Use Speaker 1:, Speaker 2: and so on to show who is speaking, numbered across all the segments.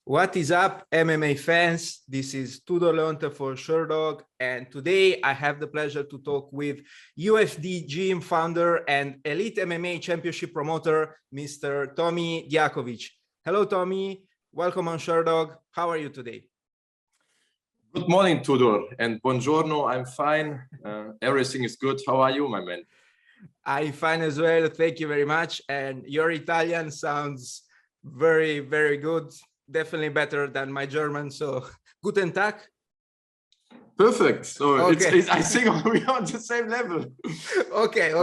Speaker 1: What is up, MMA fans? This is Tudor Leonte for Sherdog, and today I have the pleasure to talk with UFD Gym founder and Elite MMA Championship promoter, Mr. Tomi Dijakovic. Hello, Tomi. Welcome on Sherdog. How are you today?
Speaker 2: Good morning, Tudor, and buongiorno. I'm fine. Everything is good. How are you, my man?
Speaker 1: I'm fine as well. Thank you very much. And your Italian sounds very, very good. Definitely better than my German. So, guten Tag.
Speaker 2: Perfect. So
Speaker 1: okay.
Speaker 2: I think we're on the same level.
Speaker 1: Okay.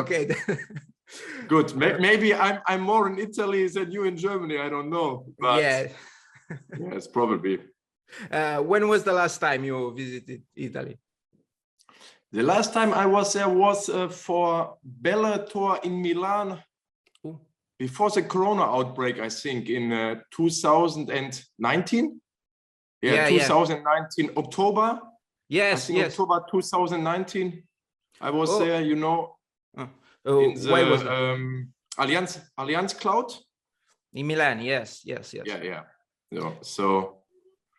Speaker 2: Good. Maybe I'm more in Italy than you in Germany. I don't know. But
Speaker 1: yeah.
Speaker 2: Yes, probably.
Speaker 1: When was the last time you visited Italy?
Speaker 2: The last time I was there was for Bellator in Milan.
Speaker 1: Ooh.
Speaker 2: Before the Corona outbreak, I think in 2019. Yeah, 2019 October.
Speaker 1: Yes,
Speaker 2: October 2019. I was there, you know, in the
Speaker 1: why was that?
Speaker 2: Allianz Cloud
Speaker 1: In Milan. Yes.
Speaker 2: Yeah. So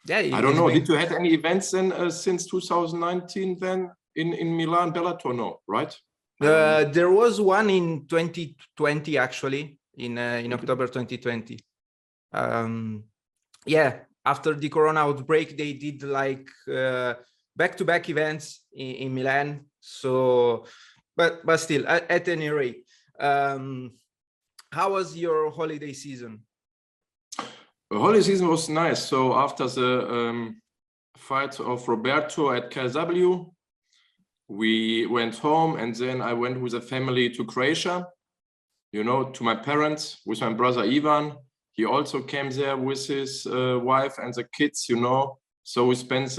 Speaker 1: yeah,
Speaker 2: I don't know. Did you have any events then since 2019 then in Milan Bellator? No, right?
Speaker 1: There was one in 2020 actually. In October 2020. Yeah, after the Corona outbreak, they did like back-to-back events in Milan. So, but still, at any rate, how was your holiday season?
Speaker 2: The holiday season was nice. So after the fight of Roberto at KSW, we went home, and then I went with the family to Croatia. You know, to my parents, with my brother Ivan. He also came there with his wife and the kids, you know. So we spent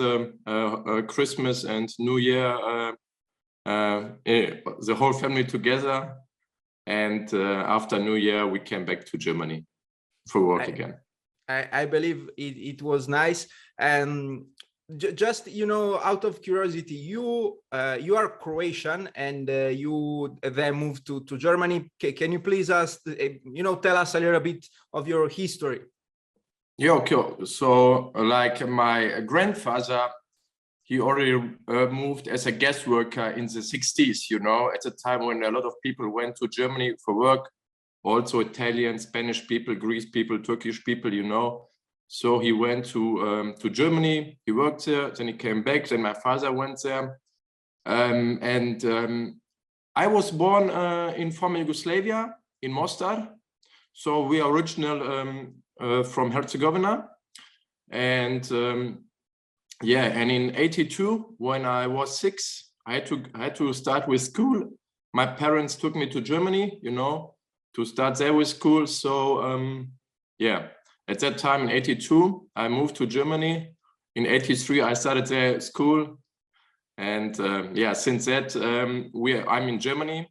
Speaker 2: Christmas and New Year, the whole family together. And after New Year, we came back to Germany for work again.
Speaker 1: I believe it was nice. Just, you know, out of curiosity, you are Croatian and you then moved to Germany. Can you please tell us a little bit of your history?
Speaker 2: Yeah, okay. So like my grandfather, he already moved as a guest worker in the 60s, you know, at the time when a lot of people went to Germany for work, also Italian, Spanish people, Greek people, Turkish people, you know. So he went to Germany, he worked there, then he came back, then my father went there. I was born in former Yugoslavia, in Mostar. So we are original from Herzegovina. And and in 82, when I was 6, I had to start with school. My parents took me to Germany, you know, to start there with school. So at that time in 82, I moved to Germany. In 83, I started there at school. And since that, I'm in Germany.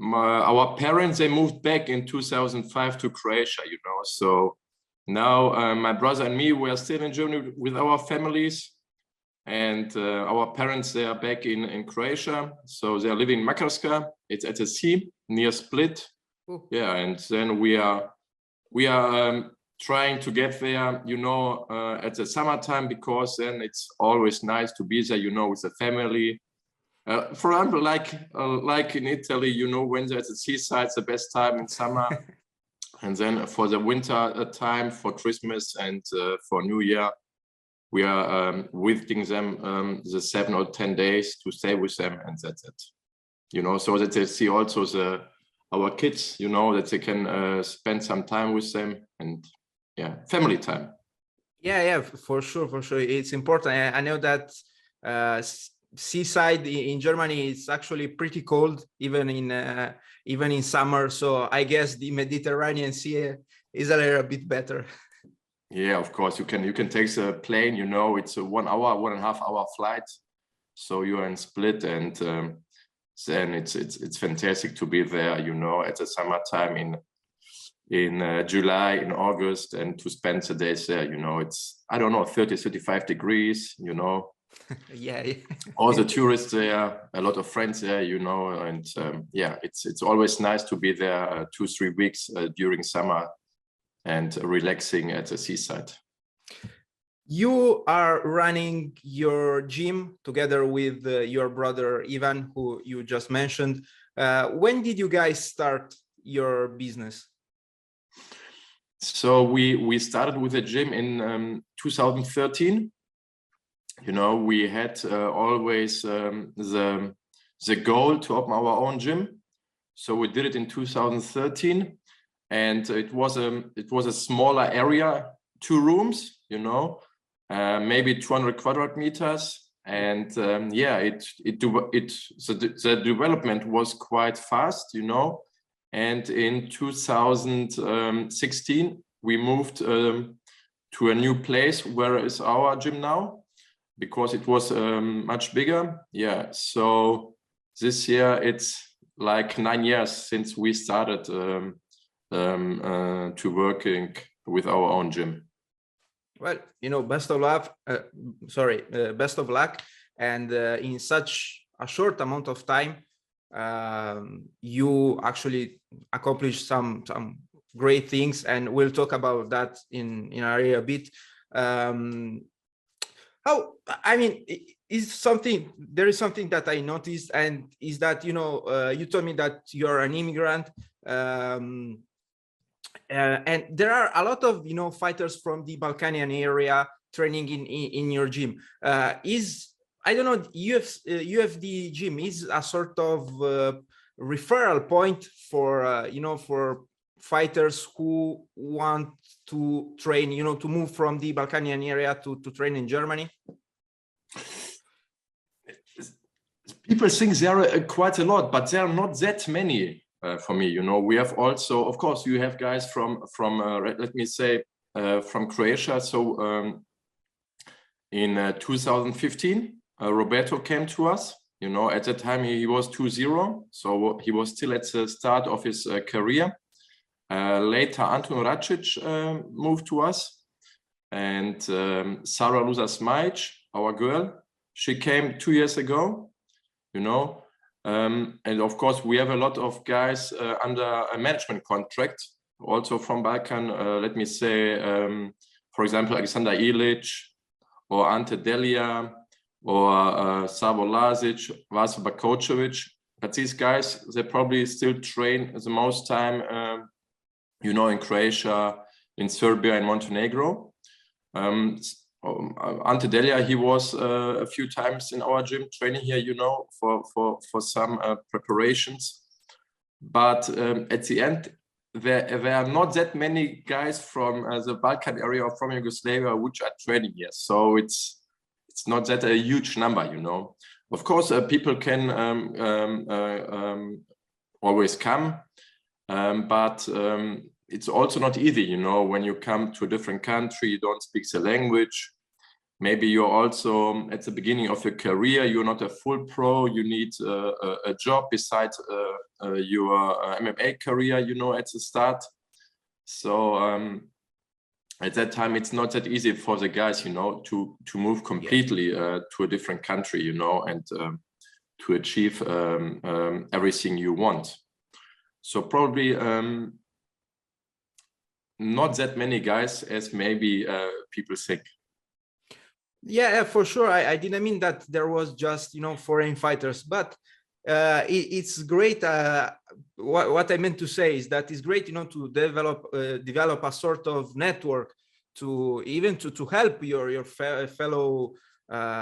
Speaker 2: Our parents, they moved back in 2005 to Croatia, you know. So now my brother and me, we are still in Germany with our families. And our parents, they are back in Croatia. So they are living in Makarska. It's at the sea near Split.
Speaker 1: Ooh.
Speaker 2: Yeah, and then we are trying to get there, you know, at the summertime, because then it's always nice to be there, you know, with the family. For example, like in Italy, you know, when there's a seaside, it's the best time in summer. And then for the winter time, for Christmas and for New Year, we are visiting them the 7 or 10 days to stay with them, and that's it. You know, so that they see also our kids, you know, that they can spend some time with them, and family time.
Speaker 1: Yeah, for sure. It's important. I know that seaside in Germany is actually pretty cold, even in summer. So I guess the Mediterranean Sea is a little bit better.
Speaker 2: Yeah, of course. You can take the plane, you know, it's a 1.5 hour flight. So you are in Split, and then it's fantastic to be there, you know, at the summertime in July, in August, and to spend the days there, you know. It's, I don't know, 35 degrees, you know.
Speaker 1: Yeah.
Speaker 2: All the tourists there, a lot of friends there, you know, and it's always nice to be there 2-3 weeks during summer and relaxing at the seaside.
Speaker 1: You are running your gym together with your brother Ivan, who you just mentioned. When did you guys start your business?
Speaker 2: So we started with a gym in 2013. You know, we had always the goal to open our own gym. So we did it in 2013, and it was a smaller area, 2 rooms, you know, maybe 200 quadrat meters, and the development was quite fast, you know. And in 2016 we moved to a new place where is our gym now, because it was much bigger. Yeah, so this year it's like 9 years since we started to working with our own gym.
Speaker 1: Well, you know, best of luck. Best of luck. And in such a short amount of time, you actually accomplished some great things, and we'll talk about that in a bit. How, I mean, there is something that I noticed, and is that, you know, you told me that you're an immigrant, and there are a lot of, you know, fighters from the Balkanian area training in your gym. I don't know, UFD Gym is a sort of referral point for, you know, for fighters who want to train, you know, to move from the Balkanian area to train in Germany?
Speaker 2: People think there are quite a lot, but there are not that many for me. You know, we have also, of course, you have guys from let me say, from Croatia. So in 2015, Roberto came to us. You know, at that time he was 2-0, so he was still at the start of his career. Later, Anton Racic moved to us, and Sarah Luza-Smajic, our girl, she came 2 years ago, you know. And of course, we have a lot of guys under a management contract, also from Balkan. Let me say, for example, Alexander Ilic, or Ante Delia, or Savo Lazic, Vaso Bakočević. But these guys, they probably still train the most time, you know, in Croatia, in Serbia, and Montenegro. Ante Delia, he was a few times in our gym training here, you know, for some preparations. But at the end, there are not that many guys from the Balkan area or from Yugoslavia which are training here. So it's not that a huge number, you know. Of course, people can always come, but it's also not easy, you know, when you come to a different country, you don't speak the language. Maybe you're also at the beginning of your career, you're not a full pro, you need a job besides your MMA career, you know, at the start. So at that time, it's not that easy for the guys, you know, to move completely to a different country, you know, and to achieve everything you want. So probably not that many guys as maybe people think.
Speaker 1: Yeah, for sure. I didn't mean that there was just, you know, foreign fighters, but it's great. What I meant to say is that it's great, you know, to develop a sort of network to even to help your fellow,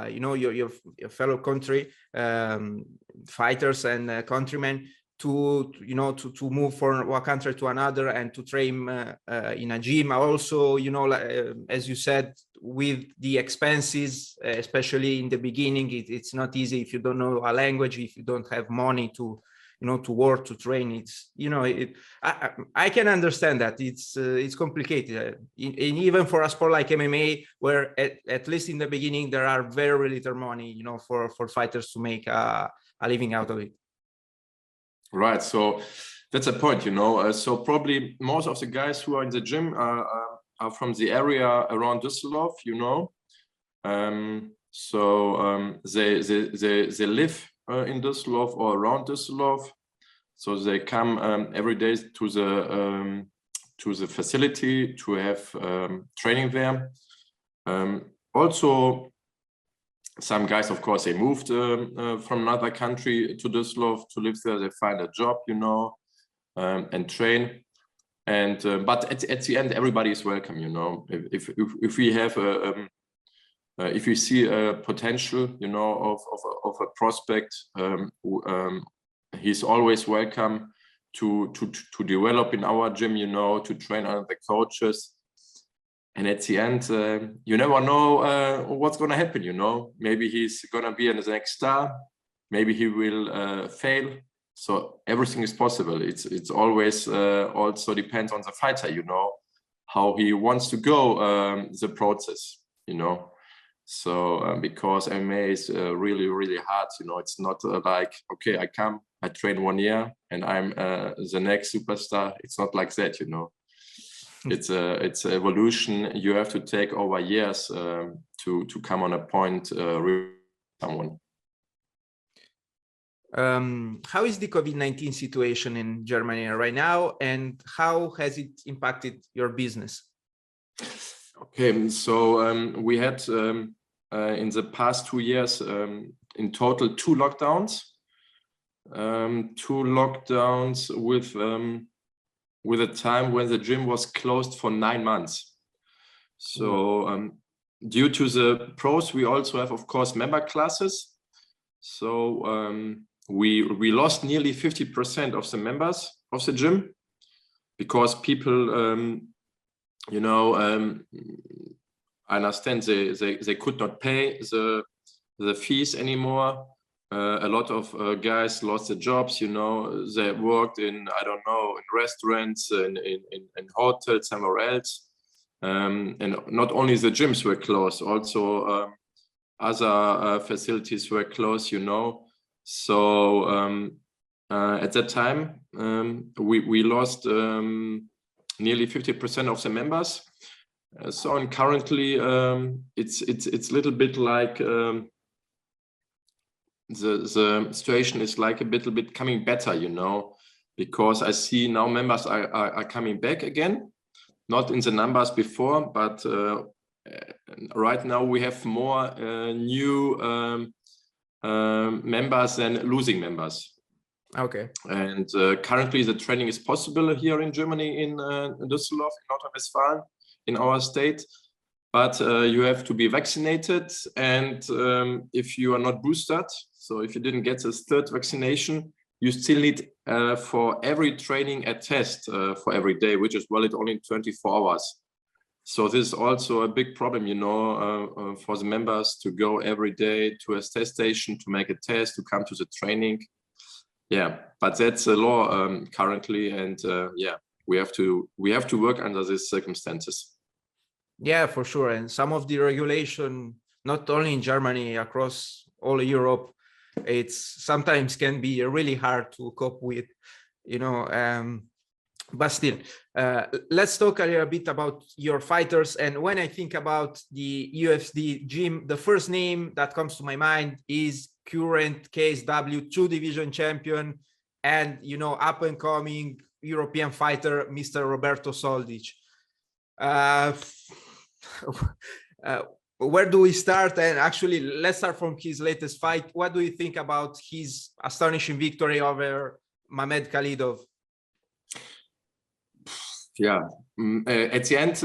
Speaker 1: you know, your fellow country fighters and countrymen to, you know, to move from one country to another and to train in a gym. Also, you know, as you said, with the expenses, especially in the beginning, it's not easy if you don't know a language, if you don't have money to, you know, to work, to train. It's, you know, I can understand that it's complicated, and even for a sport like MMA, where at least in the beginning there are very little money, you know, for fighters to make a living out of it.
Speaker 2: Right, so that's a point, you know. So probably most of the guys who are in the gym are from the area around Dusseldorf, you know. They live in Dusseldorf or around Dusseldorf, so they come every day to the facility to have training there. Also, some guys, of course, they moved from another country to Dusseldorf to live there. They find a job, you know, and train. And but at the end, everybody is welcome, you know. If we have if we see a potential, you know, of a prospect, he's always welcome to develop in our gym, you know, to train under the coaches. And at the end, you never know what's going to happen, you know. Maybe he's going to be the next star. Maybe he will fail. So everything is possible. It's always also depends on the fighter, you know, how he wants to go the process, you know. So because MMA is really, really hard, you know, it's not like, okay, I train 1 year and I'm the next superstar. It's not like that, you know. It's evolution. You have to take over years to come on a point with someone.
Speaker 1: How is the COVID-19 situation in Germany right now, and how has it impacted your business?
Speaker 2: Okay, so we had in the past 2 years in total 2 lockdowns. 2 lockdowns with a time when the gym was closed for 9 months. So due to the pros, we also have, of course, member classes. So we lost nearly 50% of the members of the gym because people, you know, I understand they could not pay the fees anymore. A lot of guys lost their jobs, you know. They worked in, I don't know, in restaurants, in hotels, somewhere else. And not only the gyms were closed, also other facilities were closed, you know. So at that time, we lost nearly 50% of the members. So and currently, it's a little bit like the situation is like a little bit coming better, you know, because I see now members are coming back again, not in the numbers before, but right now we have more new members than losing members.
Speaker 1: Okay.
Speaker 2: And currently the training is possible here in Germany, in Düsseldorf, in North Westfalen, in our state. But you have to be vaccinated, and if you are not boosted, so if you didn't get the 3rd vaccination, you still need for every training a test for every day, which is valid only 24 hours. So this is also a big problem, you know, for the members to go every day to a test station to make a test, to come to the training. Yeah, but that's a law currently, and yeah, we have to work under these circumstances.
Speaker 1: Yeah, for sure. And some of the regulation, not only in Germany, across all Europe, it's sometimes can be really hard to cope with, you know. But still, let's talk a little bit about your fighters. And when I think about the UFD Gym, the first name that comes to my mind is current KSW 2-division champion and, you know, up and coming European fighter, Mr. Roberto Soldic. Where do we start? And actually, let's start from his latest fight. What do you think about his astonishing victory over Mamed Khalidov?
Speaker 2: Yeah, at the end,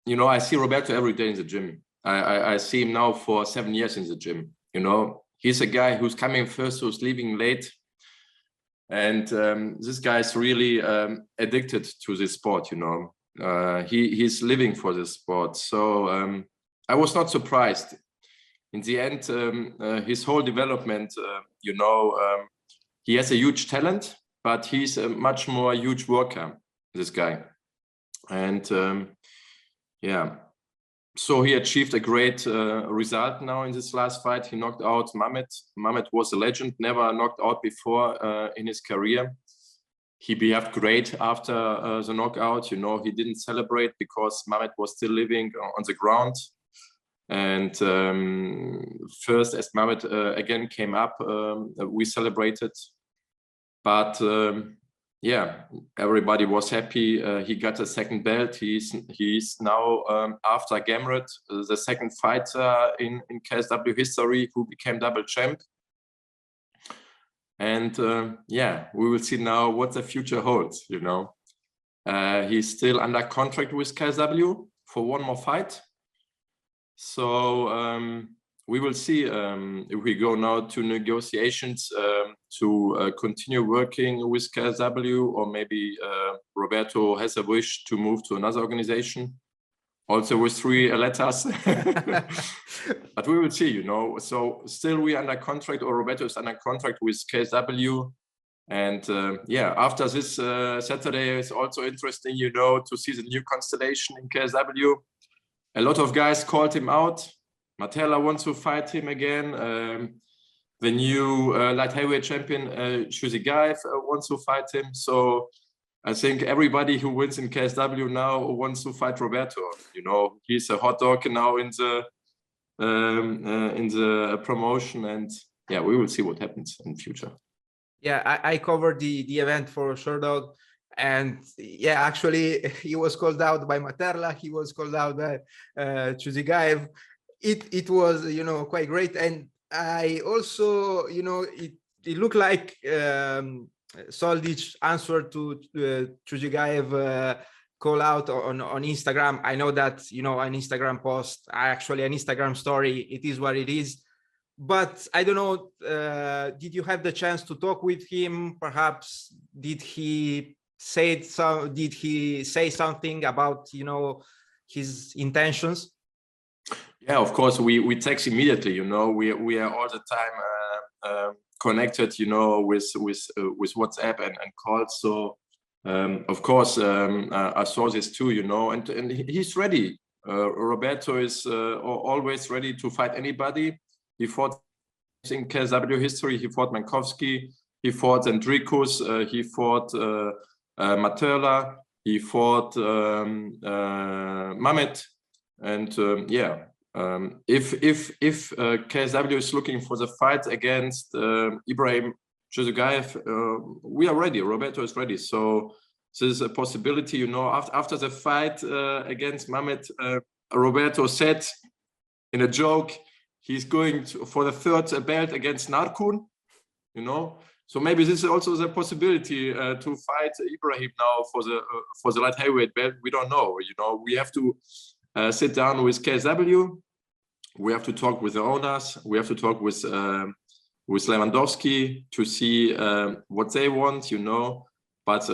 Speaker 2: you know, I see Roberto every day in the gym. I see him now for 7 years in the gym. You know, he's a guy who's coming first, who's leaving late. And this guy is really addicted to this sport, you know. He's living for this sport. So I was not surprised. In the end, his whole development, you know, he has a huge talent, but he's a much more huge worker, this guy. And yeah, so he achieved a great result now in this last fight. He knocked out Mamed. Mamed was a legend, never knocked out before in his career. He behaved great after the knockout. You know, he didn't celebrate because Mamed was still living on the ground. And first, as Mamed again came up, we celebrated. But yeah, everybody was happy. He got a second belt. He's now after Gamrot, the second fighter in KSW history who became double champ. And yeah, we will see now what the future holds. You know, he's still under contract with KSW for one more fight. So we will see if we go now to negotiations to continue working with KSW, or maybe Roberto has a wish to move to another organization, also with 3 letters. But we will see, you know. So still we are under contract, or Roberto is under contract with KSW. And yeah, after this Saturday is also interesting, you know, to see the new constellation in KSW. A lot of guys called him out. Matella wants to fight him again. The new light heavyweight champion, Shuzigaev, wants to fight him. So I think everybody who wins in KSW now wants to fight Roberto. You know, he's a hot dog now in the promotion, and yeah, we will see what happens in the future.
Speaker 1: Yeah, I covered the event for Sherdog, and yeah, actually he was called out by Materla, he was called out by Chuzigaev. It was, you know, quite great. And I also, you know, it looked like Soldic answered to Chuzigaev call out on Instagram. I know that, you know, an Instagram post, actually an Instagram story, it is what it is. But I don't know, did you have the chance to talk with him? Perhaps did he say something about, you know, his intentions?
Speaker 2: Yeah, of course, we text immediately, you know. We are all the time connected, you know, with WhatsApp and calls. So of course, I saw this too, you know, and he's ready. Roberto is always ready to fight anybody. He fought in KSW history. He fought Mankowski. He fought Andrikus. He fought Materla. He fought Mamed. And yeah, if KSW is looking for the fight against Ibragim Juzagaev, we are ready. Roberto is ready. So this is a possibility, you know. After the fight against Mamed, Roberto said in a joke, he's going for the 3rd belt against Narkun, you know. So maybe this is also the possibility to fight Ibragim now for the light heavyweight belt. We don't know, you know. We have to sit down with KSW. We have to talk with the owners. We have to talk with Lewandowski to see what they want, you know. But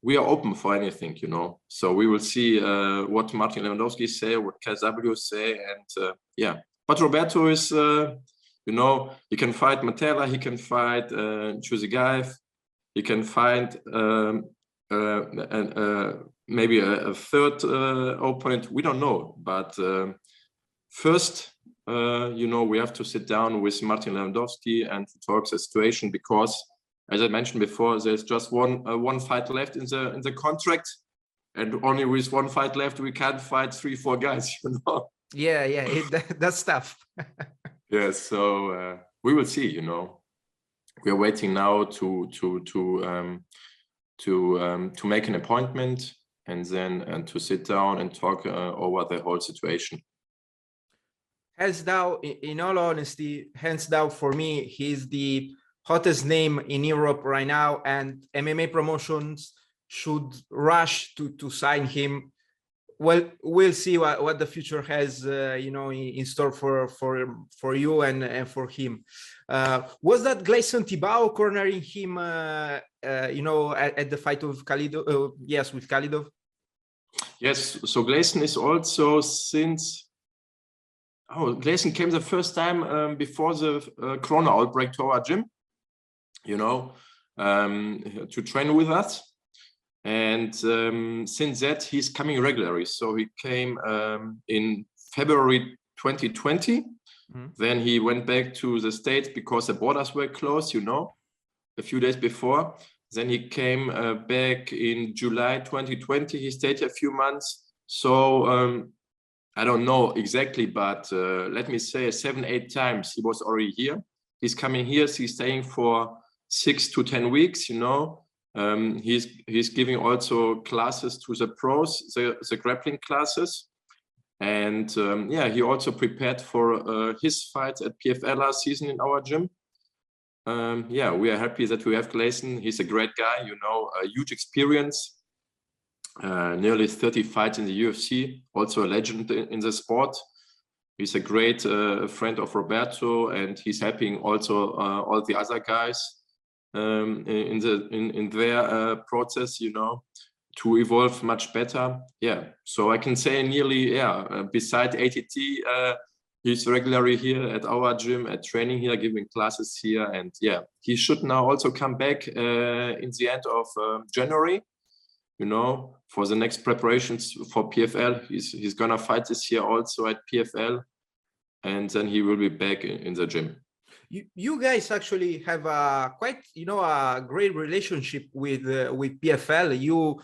Speaker 2: we are open for anything, you know. So we will see what Martin Lewandowski say, what KSW say, and yeah. But Roberto is, you know, he can fight Matella, he can fight Chuzigaev, he can fight maybe a 3rd opponent. We don't know. But first, you know, we have to sit down with Martin Lewandowski and to talk the situation, because, as I mentioned before, there's just one fight left in the contract, and only with one fight left, we can't fight 3-4 guys, you know.
Speaker 1: Yeah, that's tough.
Speaker 2: Yeah, so we will see, you know. We are waiting now to make an appointment, and then to sit down and talk over the whole situation.
Speaker 1: Hands down, in all honesty, hands down for me, he's the hottest name in Europe right now, and MMA promotions should rush to sign him. Well, we'll see what the future has, you know, in store for you and for him. Was that Gleison Tibau cornering him, you know, at the fight of Khalidov? Yes, with Khalidov.
Speaker 2: Yes. So Gleison is also since. Oh, Gleison came the first time before the Corona outbreak to our gym, you know, to train with us. And since that, he's coming regularly. So he came in February 2020. Mm-hmm. Then he went back to the States because the borders were closed, you know, a few days before. Then he came back in July 2020. He stayed a few months. So I don't know exactly, but let me say 7-8 times he was already here. He's coming here. He's staying for 6 to 10 weeks, you know. He's giving also classes to the pros, the grappling classes. And yeah, he also prepared for his fight at PFL last season in our gym. Yeah, we are happy that we have Gleison. He's a great guy, you know, a huge experience, nearly 30 fights in the UFC, also a legend in the sport. He's a great friend of Roberto, and he's helping also all the other guys in their process, you know, to evolve much better. Yeah, so I can say nearly, yeah, beside ATT, he's regularly here at our gym, at training here, giving classes here. And yeah, he should now also come back in the end of January, you know, for the next preparations for PFL. He's gonna fight this year also at PFL, and then he will be back in the gym.
Speaker 1: You guys actually have a quite, you know, a great relationship with PFL. You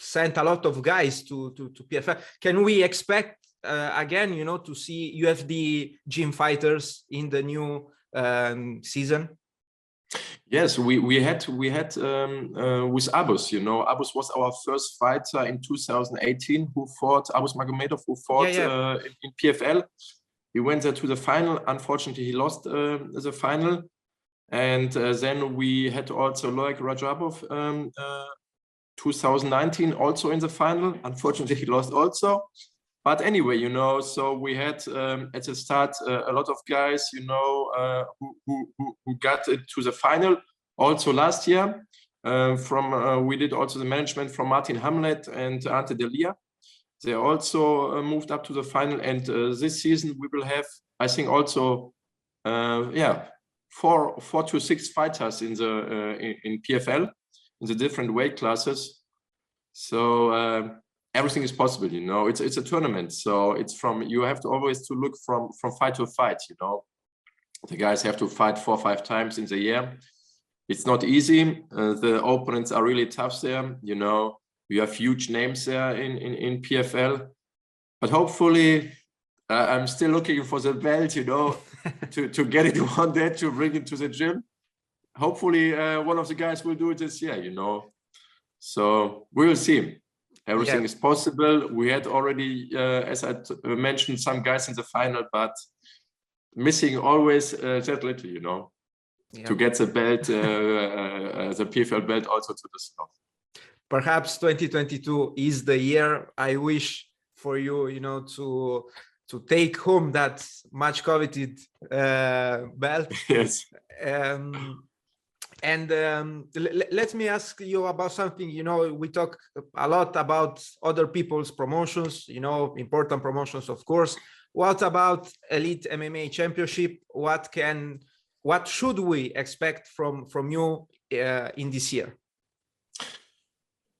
Speaker 1: sent a lot of guys to PFL. Can we expect again, you know, to see UFD gym fighters in the new season?
Speaker 2: Yes, we had with Abus, you know, Abus was our first fighter in 2018 who fought, Abus Magomedov, who fought in PFL. He went there to the final. Unfortunately, he lost the final. And then we had also Loic Rajabov 2019 also in the final. Unfortunately, he lost also. But anyway, you know, so we had at the start a lot of guys, you know, who got it to the final also last year. We did also the management from Martin Hamlet and Ante Delia. They also moved up to the final, and this season we will have, I think, also, yeah, four to six fighters in PFL in the different weight classes. So everything is possible, you know. It's a tournament, so it's you have to always to look from fight to fight, you know. The guys have to fight 4 or 5 times in the year. It's not easy. The opponents are really tough there, you know. We have huge names there in PFL, but hopefully I'm still looking for the belt, you know, to get it one day, to bring it to the gym. Hopefully one of the guys will do it this year, you know. So we will see. Everything is possible. We had already, as I mentioned, some guys in the final, but missing always that little, you know, to get the belt, the PFL belt also to Dusseldorf.
Speaker 1: Perhaps 2022 is the year. I wish for you, you know, to take home that much coveted belt.
Speaker 2: Yes.
Speaker 1: Let me ask you about something. You know, we talk a lot about other people's promotions, you know, important promotions, of course. What about Elite MMA Championship? What should we expect from you in this year?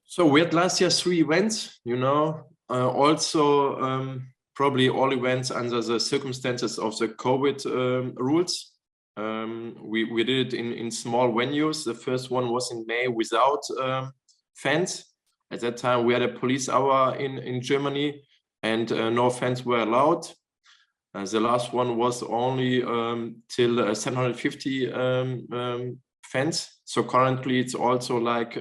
Speaker 2: So we had last year 3 events, you know, also probably all events under the circumstances of the COVID rules. We did it in small venues. The first one was in May without fans. At that time, we had a police hour in Germany, and no fans were allowed. The last one was only till 750 fans. So currently, it's also like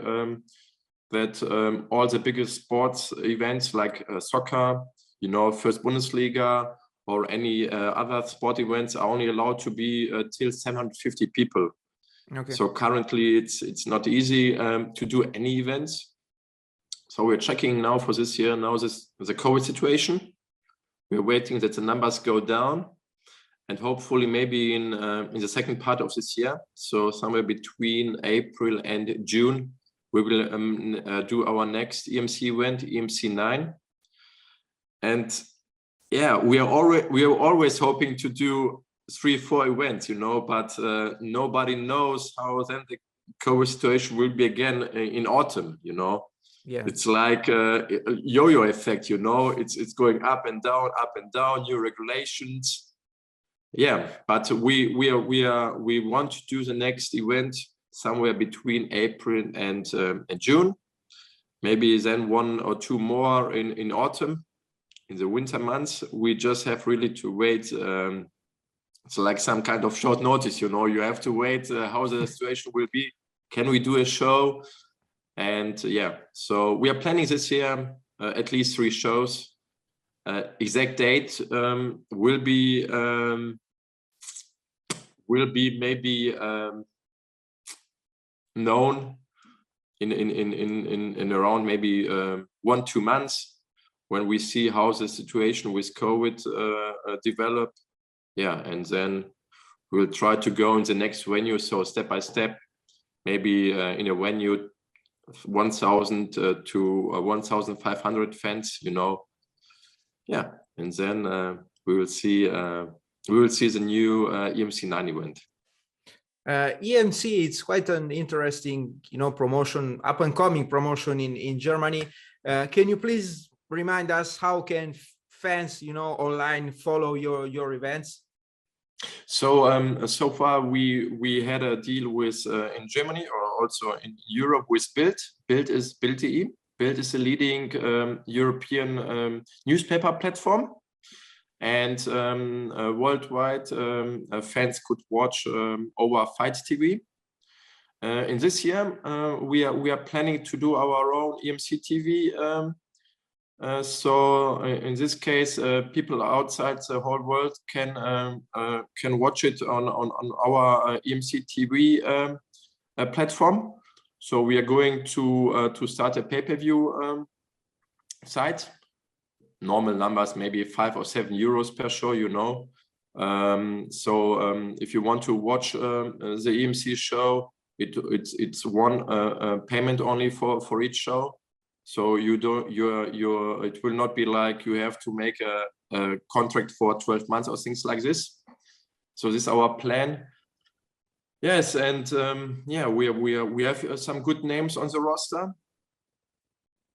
Speaker 2: that all the biggest sports events like soccer, you know, First Bundesliga, or any other sport events are only allowed to be till 750 people. Okay. So currently it's not easy to do any events. So we're checking now for this year, now the COVID situation. We're waiting that the numbers go down, and hopefully maybe in the second part of this year, so somewhere between April and June, we will do our next EMC event, EMC 9. And yeah, we are always hoping to do 3-4 events, you know, but nobody knows how then the COVID situation will be again in autumn, you know. Yeah. It's like a yo-yo effect, you know. It's going up and down, new regulations. Yeah, but we want to do the next event somewhere between April and June. Maybe then 1 or 2 more in autumn. In the winter months, we just have really to wait. It's like some kind of short notice, you know. You have to wait how the situation will be. can we do a show? And yeah, so we are planning this year at least 3 shows. Exact date will be maybe known in around maybe 1-2 months, when we see how the situation with COVID develop. Yeah, and then we'll try to go in the next venue, so step by step, maybe in a venue 1,000 to 1,500 fans, you know. Yeah, and then we will see the new EMC 9 event.
Speaker 1: EMC, it's quite an interesting, you know, promotion, up and coming promotion in Germany. Can you please remind us how can fans, you know, online follow your events?
Speaker 2: So so far we had a deal with in Germany, or also in Europe, with Bild. Bild is Bild.de. Bild is a leading European newspaper platform, and worldwide fans could watch over Fight TV. In this year, we are planning to do our own EMC TV. So in this case, people outside the whole world can watch it on our EMC TV platform. So we are going to start a pay-per-view site. Normal numbers, maybe 5 or 7 euros per show, you know. So if you want to watch the EMC show, it's one payment only for each show. So you don't, it will not be like you have to make a contract for 12 months or things like this. So this is our plan. Yes, and yeah, we have some good names on the roster.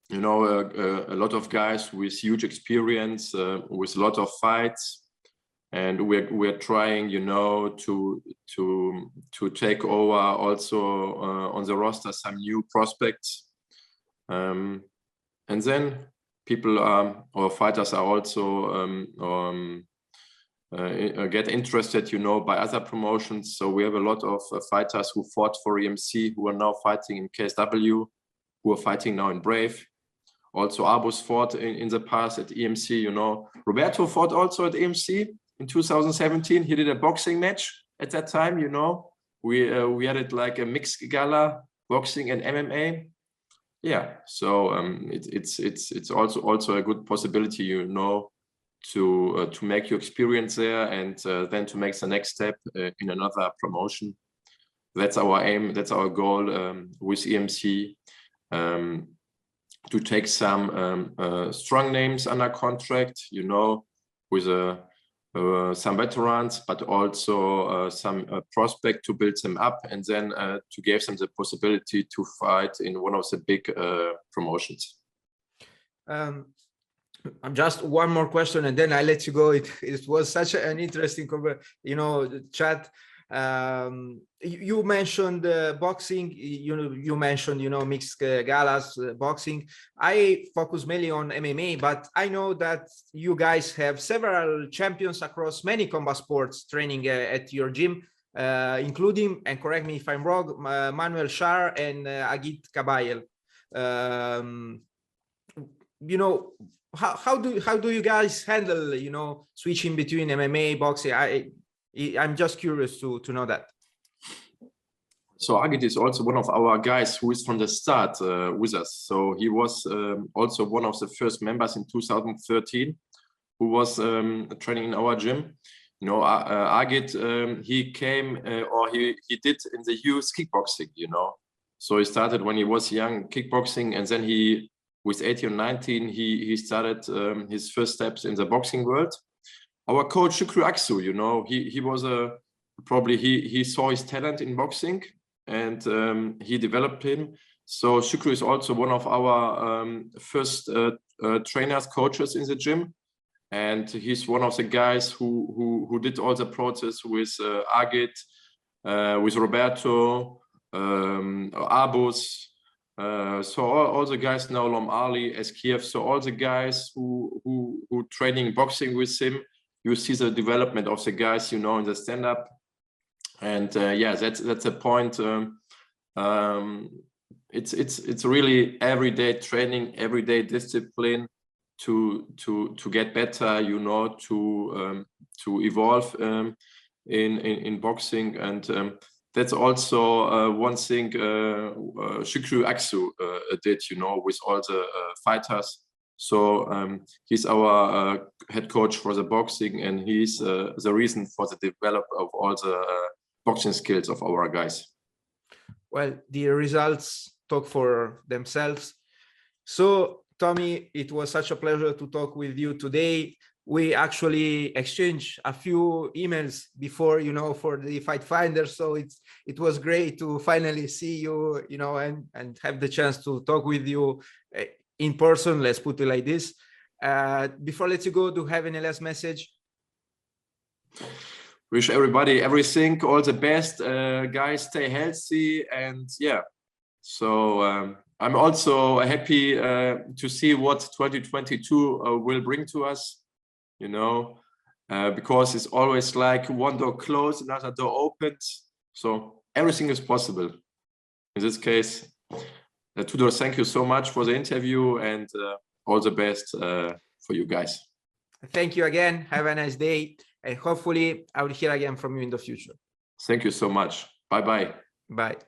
Speaker 2: You know, a lot of guys with huge experience, with a lot of fights, and we're trying, you know, to take over also on the roster some new prospects. And then people or fighters are also get interested, you know, by other promotions. So we have a lot of fighters who fought for EMC, who are now fighting in KSW, who are fighting now in Brave. Also Abus fought in the past at EMC, you know. Roberto fought also at EMC in 2017. He did a boxing match at that time, you know. We had it like a mixed gala, boxing and MMA. Yeah, so it's also a good possibility, you know, to make your experience there, and then to make the next step in another promotion. That's our aim. That's our goal with EMC, to take some strong names under contract, you know, with some veterans, but also some prospect to build them up, and then to give them the possibility to fight in one of the big promotions.
Speaker 1: Just one more question, and then I let you go. It was such an interesting, you know, chat. You mentioned boxing. You mentioned, you know, mixed galas, boxing. I focus mainly on MMA, but I know that you guys have several champions across many combat sports training at your gym, including, and correct me if I'm wrong, Manuel Schar and Agit Kabayel. You know, how do you guys handle, you know, switching between MMA, boxing? I'm just curious to know that.
Speaker 2: So Agit is also one of our guys who is from the start with us. So he was also one of the first members in 2013 who was training in our gym. You know, Agit, he came or he did in the youth kickboxing, you know. So he started when he was young, kickboxing, and then he, with 18 or 19, he started his first steps in the boxing world. Our coach Shukru Aksu, you know, he was probably he saw his talent in boxing, and he developed him. So Shukru is also one of our first trainers, coaches in the gym, and he's one of the guys who did all the process with Agit, with Roberto, Abus. So all the guys now, Lom Ali, Eskiev, so all the guys who training boxing with him, you see the development of the guys, you know, in the stand-up. And yeah, that's a point It's really everyday training, everyday discipline to get better, you know, to evolve in boxing. And that's also one thing Shukru Aksu did, you know, with all the fighters. So he's our head coach for the boxing, and he's the reason for the development of all the boxing skills of our guys.
Speaker 1: Well, the results talk for themselves. So, Tomi, it was such a pleasure to talk with you today. We actually exchanged a few emails before, you know, for the Fight Finder. So it was great to finally see you, you know, and have the chance to talk with you in person. Let's put it like this. Before I let you go, do you have any last message?
Speaker 2: Wish everybody everything, all the best, guys. Stay healthy, and yeah. So I'm also happy to see what 2022 will bring to us, you know, because it's always like one door closed, another door opened. So everything is possible. In this case, Tudor, thank you so much for the interview, and all the best for you guys.
Speaker 1: Thank you again. Have a nice day. And hopefully I will hear again from you in the future.
Speaker 2: Thank you so much. Bye-bye.
Speaker 1: Bye.